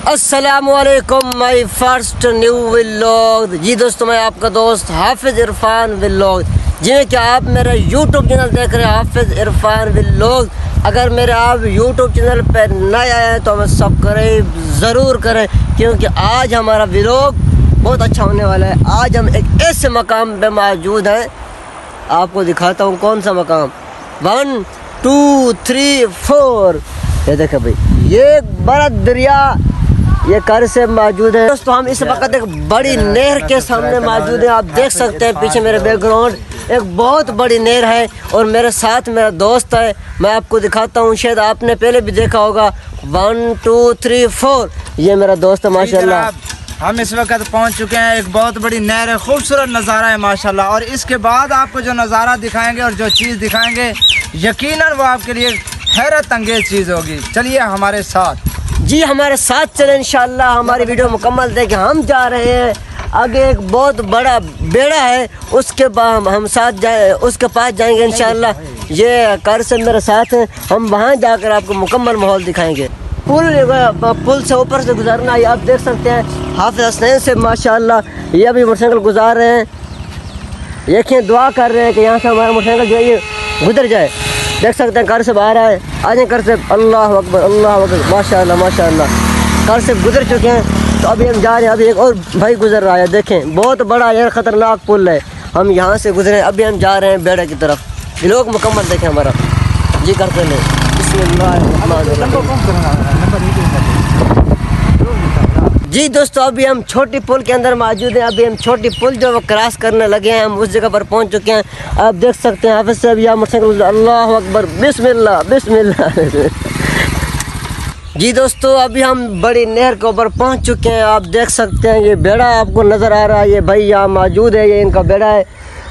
अस्सलामुअलैकुम my first new vlog. जी दोस्तों, मैं आपका दोस्त हाफिज़ इरफान व्लॉग। जी कि आप मेरा यूट्यूब चैनल देख रहे हैं हाफिज़ इरफान व्लॉग। अगर मेरे आप यूट्यूब चैनल पर नए आए हैं तो हमें सब्सक्राइब ज़रूर करें, क्योंकि आज हमारा व्लॉग बहुत अच्छा होने वाला है। आज हम एक ऐसे मकाम पे मौजूद हैं, आपको दिखाता हूँ कौन सा मकाम। 1 2 3 4 ये देखें भाई, ये बड़ा दरिया ये घर से मौजूद है। दोस्तों, हम इस वक्त एक बड़ी नहर के सामने मौजूद हैं। आप देख सकते हैं पीछे मेरे बैकग्राउंड एक बहुत बड़ी नहर है और मेरे साथ मेरा दोस्त है। मैं आपको दिखाता हूँ, शायद आपने पहले भी देखा होगा। 1 2 3 4 ये मेरा दोस्त है माशाल्लाह। हम इस वक्त पहुंच चुके हैं, एक बहुत बड़ी नहर है, खूबसूरत नज़ारा है माशाल्लाह। और इसके बाद आपको जो नज़ारा दिखाएंगे और जो चीज़ दिखाएंगे यकीनन वो आपके लिए हैरत अंगेज चीज़ होगी। चलिए हमारे साथ। जी हमारे साथ चले इंशाल्लाह। हमारी वीडियो मुकम्मल देखें। हम जा रहे हैं आगे, एक बहुत बड़ा बेड़ा है, उसके बाद हम साथ जाए, उसके पास जाएंगे इंशाल्लाह। ये कार से मेरे साथ हैं, हम वहाँ जाकर आपको मुकम्मल माहौल दिखाएंगे। पुल से ऊपर से गुजरना है, आप देख सकते हैं हाफिज़ हसनैन से माशाल्लाह। ये अभी मोटरसाइकिल गुजार रहे हैं, देखिए दुआ कर रहे हैं कि यहाँ से हमारा मोटरसाइकिल जो है ये गुजर जाए। देख सकते हैं घर से बाहर आए, आज घर से अल्लाह अकबर माशाल्लाह माशाल्लाह घर से गुजर चुके हैं। तो अभी हम जा रहे हैं, अभी एक और भाई गुजर रहा है, देखें बहुत बड़ा यार ख़तरनाक पुल है। हम यहाँ से गुजरे, अभी हम जा रहे हैं बेड़े की तरफ। लोग मुकम्मल देखें हमारा। जी करते लें जी दोस्तों, अभी हम छोटी पुल के अंदर मौजूद हैं। अभी हम छोटी पुल जो वो क्रॉस करने लगे हैं, हम उस जगह पर पहुंच चुके हैं। आप देख सकते हैं हाफिज़ साहब यहाँ मोटरसाइकिल, अल्लाह अकबर बिस्मिल्लाह बिस्मिल्लाह। जी दोस्तों, अभी हम बड़ी नहर के ऊपर पहुंच चुके हैं। आप देख सकते हैं ये बेड़ा आपको नज़र आ रहा है, ये भाई यहाँ मौजूद है, ये इनका बेड़ा है।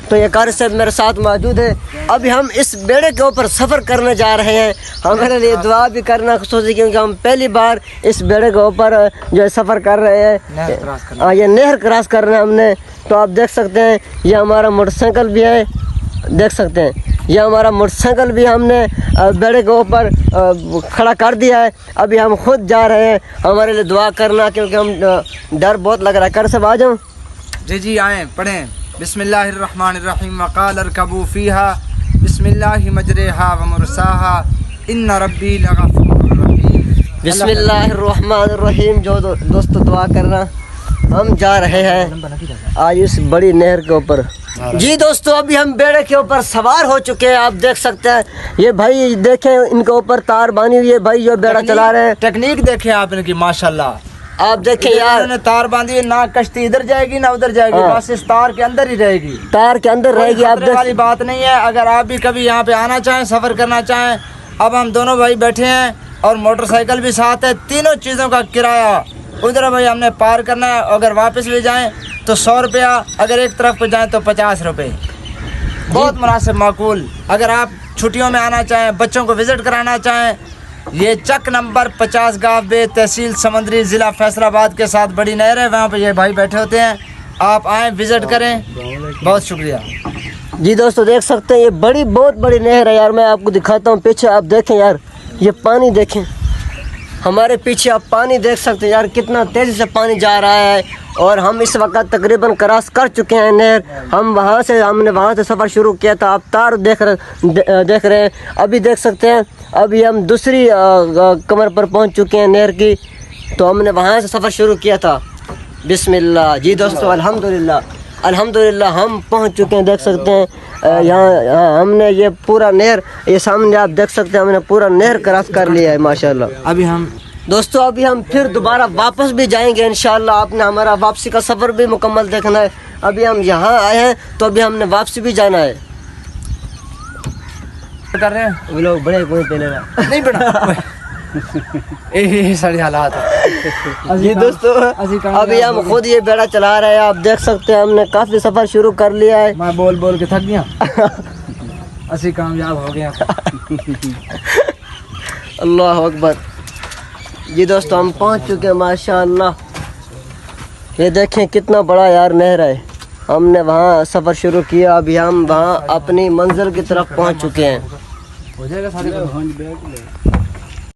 तो ये कार से मेरे साथ मौजूद है। अभी हम इस बेड़े के ऊपर सफ़र करने जा रहे हैं। हमारे लिए दुआ भी करना सोचिए, क्योंकि हम पहली बार इस बेड़े के ऊपर जो है सफ़र कर रहे हैं। ये नहर क्रॉस कर रहे हैं हमने। तो आप देख सकते हैं ये हमारा मोटरसाइकिल भी है, देख सकते हैं ये हमारा मोटरसाइकिल भी हमने बेड़े के ऊपर खड़ा कर दिया है। अभी हम खुद जा रहे हैं, हमारे लिए दुआ करना, क्योंकि हम डर बहुत लग रहा है। कर सब आ जाऊँ। जी आएँ पढ़ें। बिस्मिल्लाहिर्रहमानिर्रहीम वक़ाल अरकबू फ़ीहा बिस्मिल्लाहि मजरेहा व मुरसाहा इन्न रब्बी लगफ़ूरुर रहीम। बिस्मिल्लाहिर्रहमानिर्रहीम। जो दोस्तों दुआ करना, हम जा रहे हैं आज इस बड़ी नहर के ऊपर। जी दोस्तों, अभी हम बेड़े के ऊपर सवार हो चुके हैं। आप देख सकते हैं ये भाई, देखें इनके ऊपर तार बांधी हुई है, भाई जो बेड़ा चला रहे हैं। टेक्निक देखें आप इनकी माशाल्लाह। आप देखें यार, ने तार बांधी, ना कश्ती इधर जाएगी ना उधर जाएगी, बस इस तार के अंदर ही रहेगी, तार के अंदर रहेगी। आप देख वाली बात नहीं है। अगर आप भी कभी यहाँ पे आना चाहें, सफ़र करना चाहें, अब हम दोनों भाई बैठे हैं और मोटरसाइकिल भी साथ है। तीनों चीज़ों का किराया उधर भाई हमने पार करना है। अगर वापस भी जाएँ तो 100 रुपया, अगर एक तरफ पर जाएँ तो 50 रुपये। बहुत मुनासिब माकूल। अगर आप छुट्टियों में आना चाहें, बच्चों को विज़िट कराना चाहें, ये चक नंबर 50 गाँव तहसील समंदरी, ज़िला फैसलाबाद के साथ बड़ी नहर है, वहाँ पे ये भाई बैठे होते हैं। आप आएँ, विज़िट करें। बहुत शुक्रिया। जी दोस्तों, देख सकते हैं ये बहुत बड़ी नहर है यार। मैं आपको दिखाता हूँ पीछे, आप देखें यार, ये पानी देखें हमारे पीछे। आप पानी देख सकते हैं यार, कितना तेज़ी से पानी जा रहा है। और हम इस वक्त तकरीबन क्रॉस कर चुके हैं नहर। हमने वहाँ से सफ़र शुरू किया था। आप तार देख रहे हैं। अभी देख सकते हैं, अभी हम दूसरी कमर पर पहुँच चुके हैं नहर की। तो हमने वहाँ से सफ़र शुरू किया था। बिस्मिल्लाह। जी दोस्तों, अल्हम्दुलिल्लाह हम पहुँच चुके हैं। देख सकते हैं यहाँ हमने ये पूरा नहर, ये सामने आप देख सकते हैं, हमने पूरा नहर क्रॉस कर लिया है माशाल्लाह। अभी हम फिर दोबारा वापस भी जाएंगे इंशाल्लाह। आपने हमारा वापसी का सफ़र भी मुकम्मल देखना है। अभी हम यहाँ आए हैं तो अभी हमने वापसी भी जाना है। कर रहे हैं वो लोग बड़े कोई पहले नहीं बड़ा यही सारी हालात है। जी दोस्तों, अभी हम खुद ये बेड़ा चला रहे हैं। आप देख सकते हैं हमने काफ़ी सफ़र शुरू कर लिया है। मैं बोल के थक गया। असी कामयाब हो गया। अल्लाह अकबर। जी दोस्तों, हम पहुंच चुके हैं माशाअल्लाह। ये देखें कितना बड़ा यार नहर है। हमने वहाँ सफ़र शुरू किया, अभी हम वहाँ अपनी मंजिल की तरफ पहुंच चुके हैं।